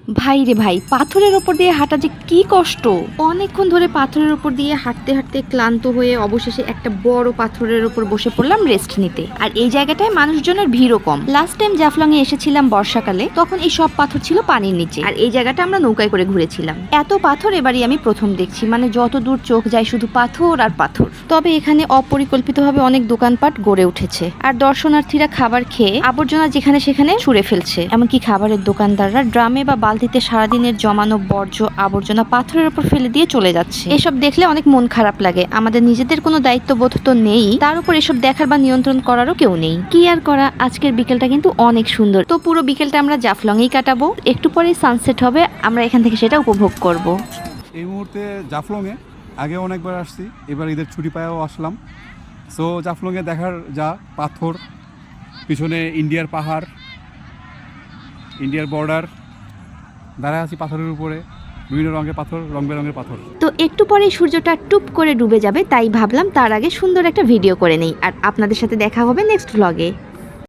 ভাই রে ভাই, পাথরের ওপর দিয়ে হাঁটা যে কি কষ্ট। অনেকক্ষণ ধরে পাথরের ওপর দিয়ে হাঁটতে হাঁটতে ক্লান্ত হয়ে অবশেষে একটা বড় পাথরের ওপর বসে পড়লাম রেস্ট নিতে। আর এই জায়গাটায় মানুষজনের ভিড়ও কম। লাস্ট টাইম জাফলং এ এসেছিলাম বর্ষাকালে, তখন এই সব পাথর ছিল পানির নিচে, আর এই জায়গাটা আমরা নৌকায় করে ঘুরেছিলাম। এত পাথর এবারই আমি প্রথম দেখছি, মানে যত দূর চোখ যায় শুধু পাথর আর পাথর। তবে এখানে অপরিকল্পিতভাবে অনেক দোকানপাট গড়ে উঠেছে, আর দর্শনার্থীরা খাবার খেয়ে আবর্জনা যেখানে সেখানে ছুঁড়ে ফেলছে। এমনকি খাবারের দোকানদাররা ড্রামে বা বালতিতে সারাদিনের জমানো বর্জ্য আবর্জনা পাথরের উপর ফেলে দিয়ে চলে যাচ্ছে। এসব দেখলে অনেক মন খারাপ লাগে। আমাদের নিজেদের কোনো দায়িত্ববোধ তো নেই, তার উপর এসব দেখার বা নিয়ন্ত্রণ করারও কেউ নেই। কি আর করা, আজকের বিকেলটা কিন্তু অনেক সুন্দর। তো পুরো বিকেলটা আমরা জাফলংয়েই কাটাবো। একটু পরে সানসেট হবে, আমরা এখান থেকে সেটা উপভোগ করব। এই মুহূর্তে জাফলংয়ে আগে অনেকবার আসছি, এবার ঈদের ছুটি পায়েও আসলাম। সো জাফলংয়ে দেখার যা পাথর, পিছনে ইন্ডিয়ার পাহাড়, ইন্ডিয়ার বর্ডার, দাঁড়ায় আছি পাথরের উপরে, বিভিন্ন রঙের পাথর, রং বেরঙের পাথর। তো একটু পরে সূর্যটা টুপ করে ডুবে যাবে, তাই ভাবলাম তার আগে সুন্দর একটা ভিডিও করে নেই। আর আপনাদের সাথে দেখা হবে নেক্সট ভ্লগে।